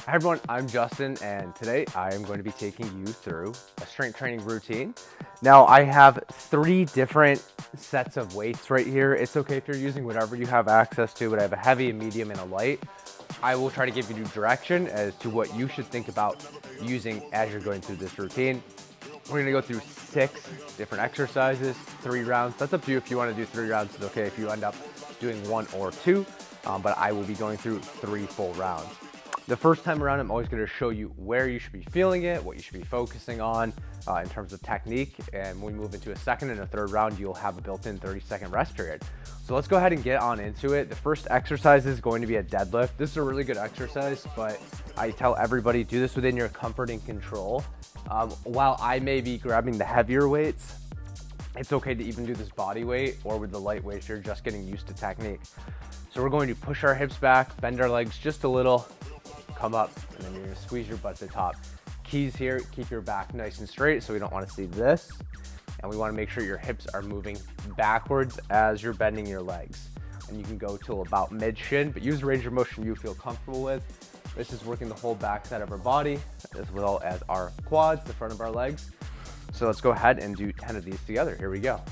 Hi everyone, I'm Justin, and today I am going to be taking you through a strength training routine. Now I have 3 different sets of weights right here. It's okay if you're using whatever you have access to, but I have a heavy, a medium, and a light. I will try to give you direction as to what you should think about using as you're going through this routine. We're gonna go through 6 different exercises, 3 rounds. That's up to you. If you wanna do 3 rounds, it's okay if you end up doing 1 or 2, but I will be going through 3 full rounds. The first time around, I'm always going to show you where you should be feeling it, what you should be focusing on in terms of technique. And when we move into a second and a third round, you'll have a built-in 30-second rest period. So let's go ahead and get on into it. The first exercise is going to be a deadlift. This is a really good exercise, but I tell everybody, do this within your comfort and control. While I may be grabbing the heavier weights, it's okay to even do this body weight or with the light weights. You're just getting used to technique. So we're going to push our hips back, bend our legs just a little, come up, and then you're gonna squeeze your butt to the top. Keys here, keep your back nice and straight, so we don't wanna see this. And we wanna make sure your hips are moving backwards as you're bending your legs. And you can go till about mid-shin, but use a range of motion you feel comfortable with. This is working the whole back side of our body, as well as our quads, the front of our legs. So let's go ahead and do 10 of these together. Here we go.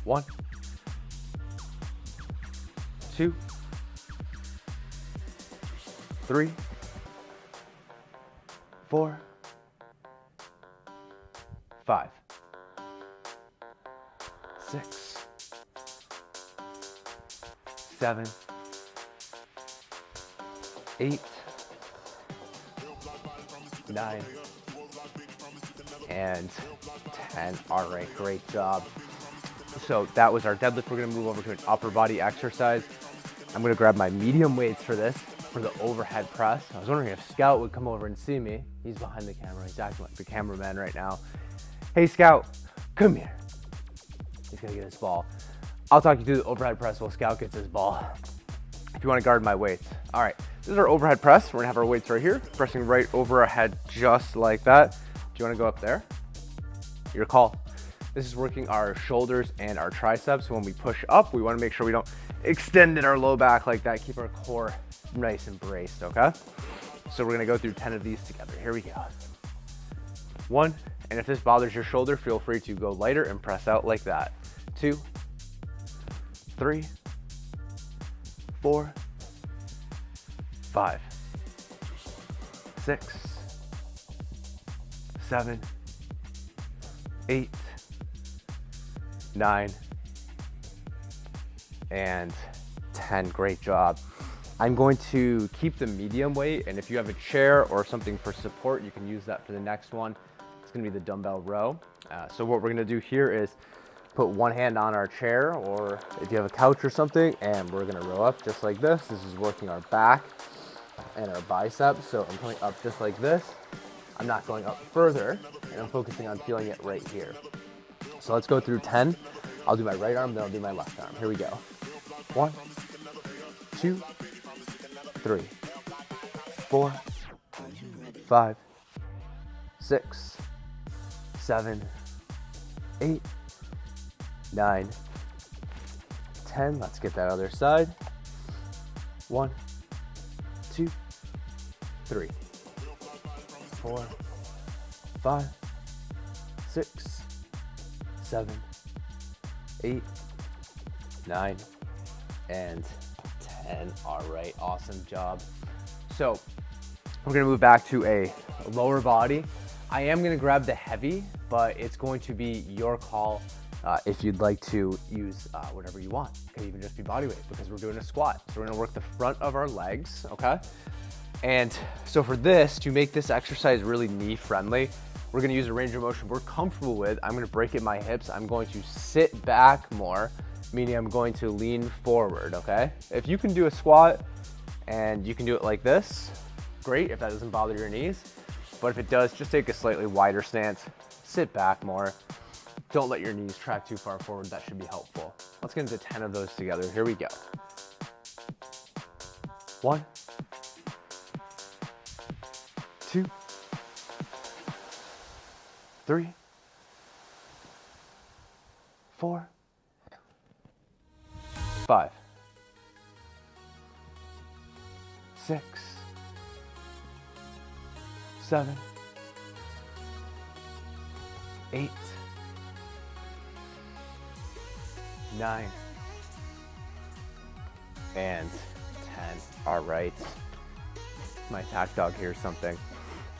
1, 2, 3, 4, 5, 6, 7, 8, 9, and 10. All right, great job. So that was our deadlift. We're gonna move over to an upper body exercise. I'm gonna grab my medium weights for this, for the overhead press. I was wondering if Scout would come over and see me. He's behind the camera. He's acting like the cameraman right now. Hey, Scout, come here. He's gonna get his ball. I'll talk you through the overhead press while Scout gets his ball. If you wanna guard my weights. All right, this is our overhead press. We're gonna have our weights right here, pressing right over our head just like that. Do you wanna go up there? Your call. This is working our shoulders and our triceps. When we push up, we wanna make sure we don't extend in our low back like that. Keep our core nice and braced, okay? So we're gonna go through 10 of these together. Here we go. 1, and if this bothers your shoulder, feel free to go lighter and press out like that. 2, 3, 4, 5, 6, 7, 8, 9, and 10. Great job. I'm going to keep the medium weight, and if you have a chair or something for support, you can use that for the next one. It's gonna be the dumbbell row. So what we're gonna do here is put one hand on our chair, or if you have a couch or something, and we're gonna row up just like this. This is working our back and our biceps. So I'm coming up just like this. I'm not going up further, and I'm focusing on feeling it right here. So let's go through 10. I'll do my right arm, then I'll do my left arm. Here we go. 1, 2, 3, 4, 5, 6, 7, 8, 9, 10. Let's get that other side. 1, 2, 3, 4, 5, 6, 7, 8, 9, and 10. All right, awesome job. So we're gonna move back to a lower body. I am gonna grab the heavy, but it's going to be your call if you'd like to use whatever you want. It could even just be body weight because we're doing a squat. So we're gonna work the front of our legs, okay? And so for this, to make this exercise really knee friendly, we're gonna use a range of motion we're comfortable with. I'm gonna break at my hips. I'm going to sit back more, meaning I'm going to lean forward, okay? If you can do a squat and you can do it like this, great, if that doesn't bother your knees. But if it does, just take a slightly wider stance, sit back more. Don't let your knees track too far forward. That should be helpful. Let's get into 10 of those together. Here we go. 1, 2, 3, 4, 5, 6, 7, 8, 9, and 10. All right. My attack dog hears something.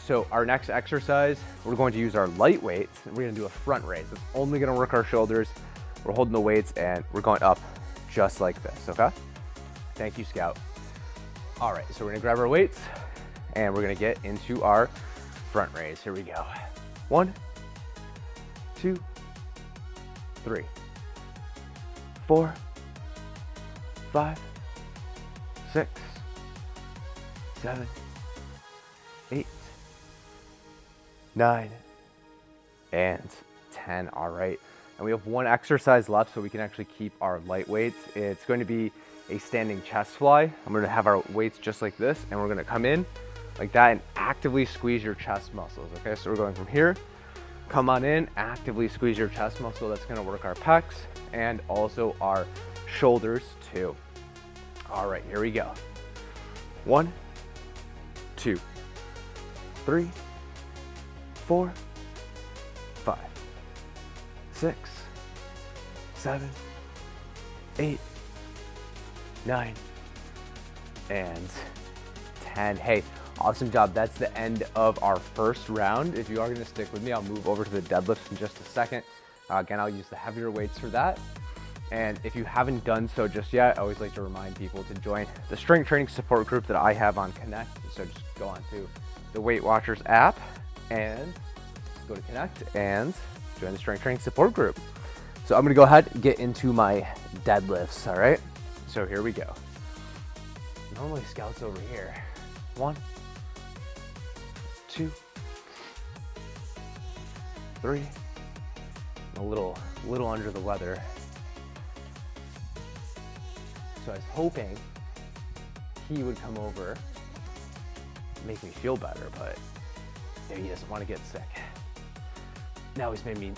So our next exercise, we're going to use our light weights, and we're gonna do a front raise. It's only gonna work our shoulders. We're holding the weights and we're going up just like this, okay? Thank you, Scout. All right, so we're gonna grab our weights and we're gonna get into our front raise. Here we go. 1, 2, 3, 4, 5, 6, 7, 8, 9, and 10. All right. And we have one exercise left so we can actually keep our light weights. It's going to be a standing chest fly. I'm going to have our weights just like this, and we're going to come in like that and actively squeeze your chest muscles. Okay, so we're going from here, come on in, actively squeeze your chest muscle. That's going to work our pecs and also our shoulders too. All right, here we go. 1, 2, 3, 4, 5, 6, 7, 8, 9, and 10. Hey, awesome job. That's the end of our first round. If you are gonna stick with me, I'll move over to the deadlifts in just a second. Again, I'll use the heavier weights for that. And if you haven't done so just yet, I always like to remind people to join the strength training support group that I have on Connect. So just go on to the Weight Watchers app and go to Connect and join the strength training support group. So I'm gonna go ahead and get into my deadlifts, all right? So here we go. Normally Scout's over here. 1, 2, 3. I'm a little under the weather. So I was hoping he would come over, make me feel better, but he doesn't want to get sick. Now he's made me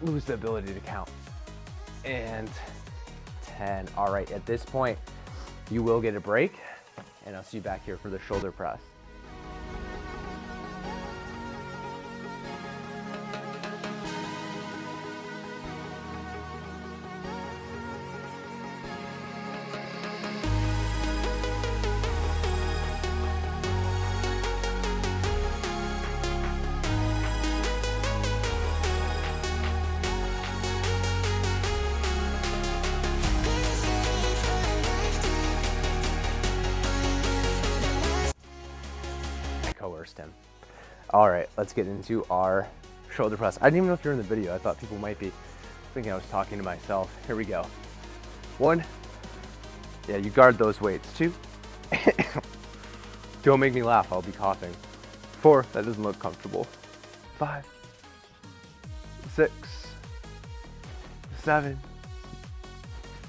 lose the ability to count. And 10. All right, at this point, you will get a break, and I'll see you back here for the shoulder press. Coerced him. All right, let's get into our shoulder press. I didn't even know if you're in the video. I thought people might be thinking I was talking to myself. Here we go. 1. Yeah, you guard those weights. 2. Don't make me laugh, I'll be coughing. 4. That doesn't look comfortable. 5, 6, 7,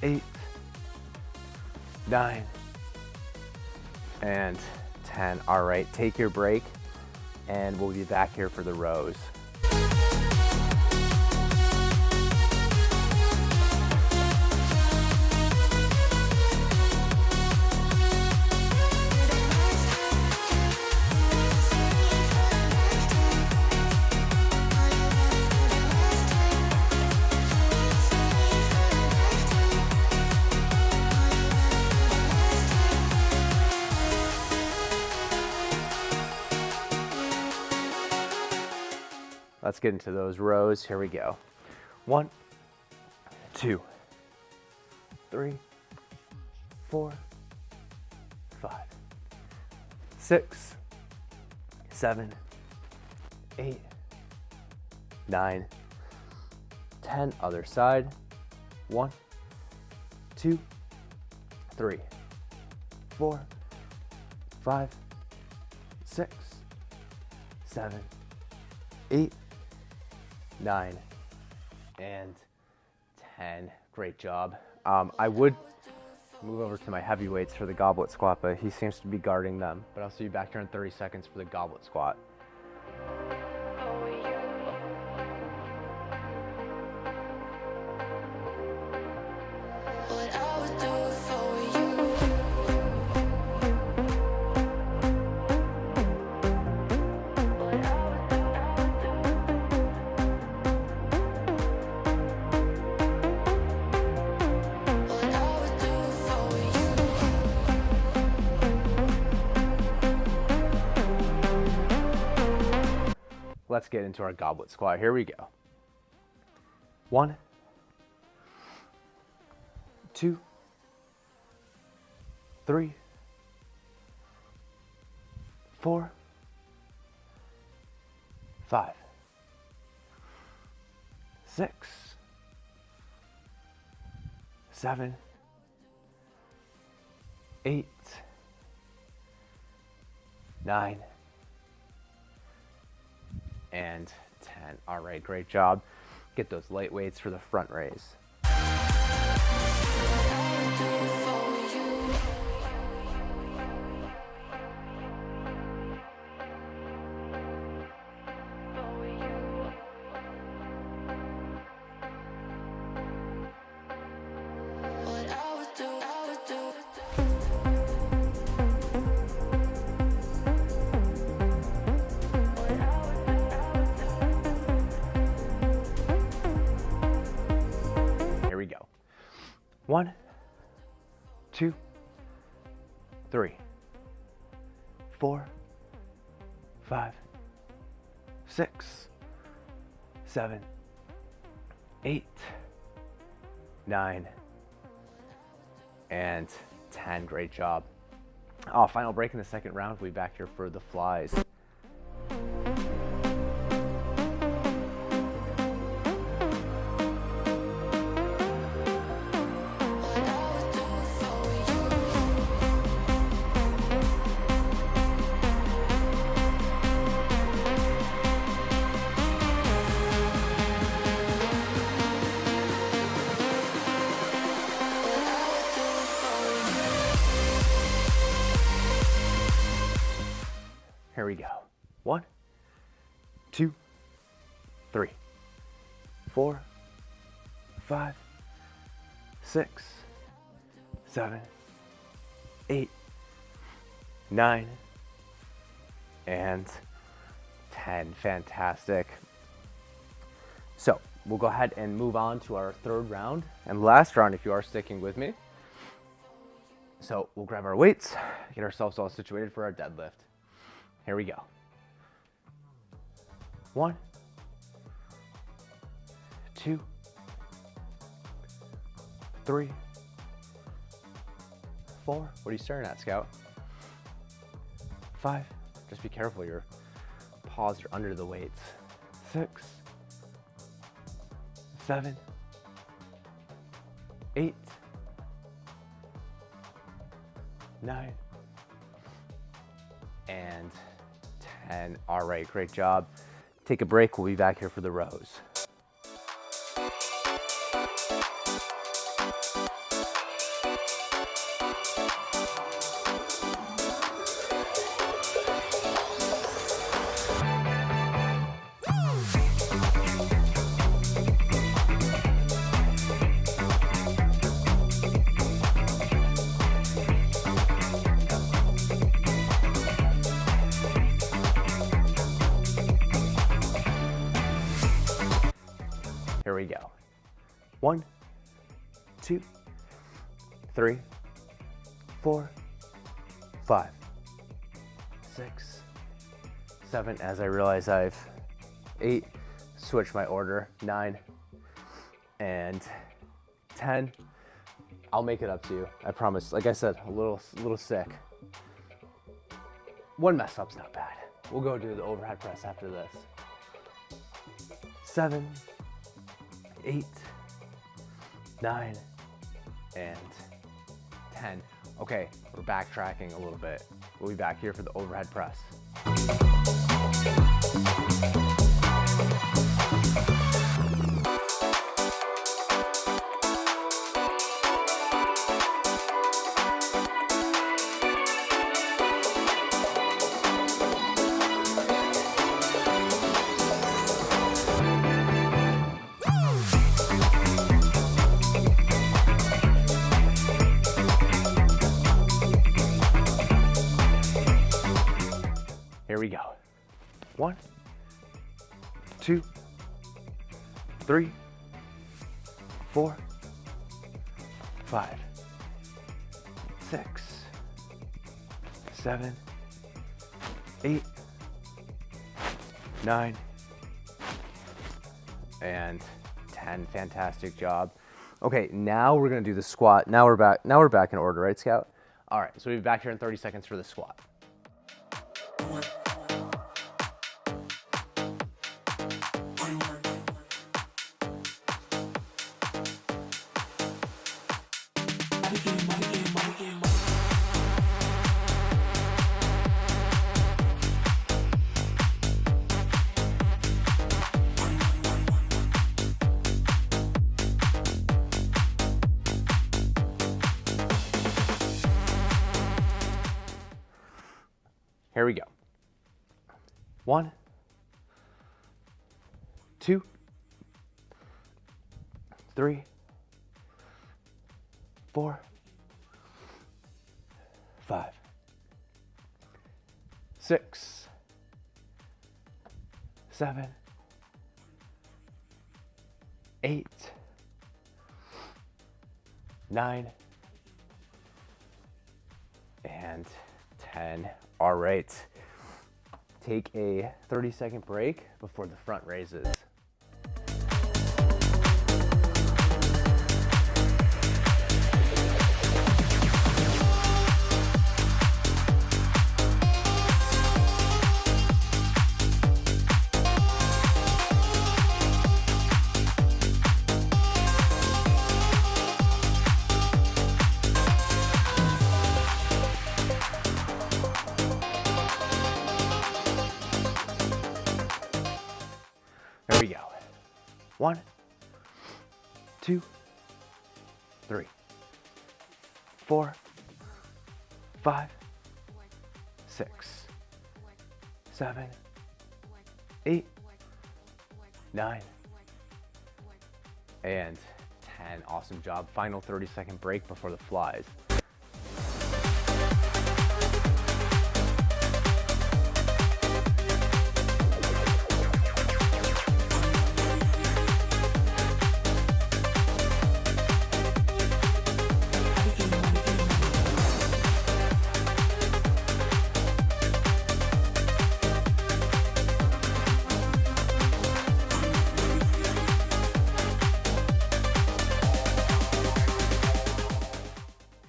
8, 9, and 10. All right, take your break and we'll be back here for the rows. Let's get into those rows. Here we go. 1, 2, 3, 4, 5, 6, 7, 8, 9, 10. Other side. 1, 2, 3, 4, 5, 6, 7, 8, 9, and 10. Great job. I would move over to my heavy weights for the goblet squat, but he seems to be guarding them. But I'll see you back here in 30 seconds for the goblet squat. let's get into our goblet squat. Here we go. 1, 2, 3, 4, 5, 6, 7, 8, 9, and 10. All right, great job. Get those light weights for the front raise. Here we go. 1, 2, 3, 4, 5, 6, 7, 8, 9, and 10. Great job. Final break in the second round. We'll be back here for the flies. Here we go. 1, 2, 3, 4, 5, 6, 7, 8, 9, and 10. Fantastic. So we'll go ahead and move on to our third round and last round if you are sticking with me. So we'll grab our weights, get ourselves all situated for our deadlift. Here we go. 1, 2, 3, 4. What are you staring at, Scout? 5. Just be careful, your paws are under the weights. 6, 7, 8, 9, and 10. All right, great job. Take a break. We'll be back here for the rows. Here we go. 1, 2, 3, 4, 5, 6, 7. As I realize I've 8, switch my order, 9, and 10. I'll make it up to you. I promise. Like I said, a little sick. One mess up's not bad. We'll go do the overhead press after this. 7, 8, 9, and 10. Okay, we're backtracking a little bit. We'll be back here for the overhead press. Here we go. 1, 2, 3, 4, 5, 6, 7, 8, 9, and 10. Fantastic job. Okay, now we're gonna do the squat. Now we're back in order, right, Scout? All right, so we'll be back here in 30 seconds for the squat. Here we go. 1, 2, 3, 4, 5, 6, 7, 8, 9, and 10. All right. Take a 30-second break before the front raises. There we go. 1, 2, 3, 4, 5, 6, 7, 8, 9, and 10. Awesome job. Final 30-second break before the flies.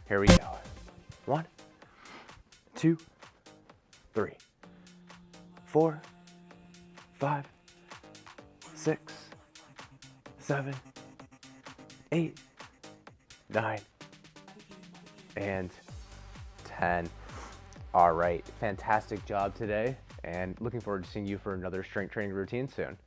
Here we go. 1, 2, 3, 4, 5, 6, 7, 8, 9, and 10. All right, fantastic job today, and looking forward to seeing you for another strength training routine soon.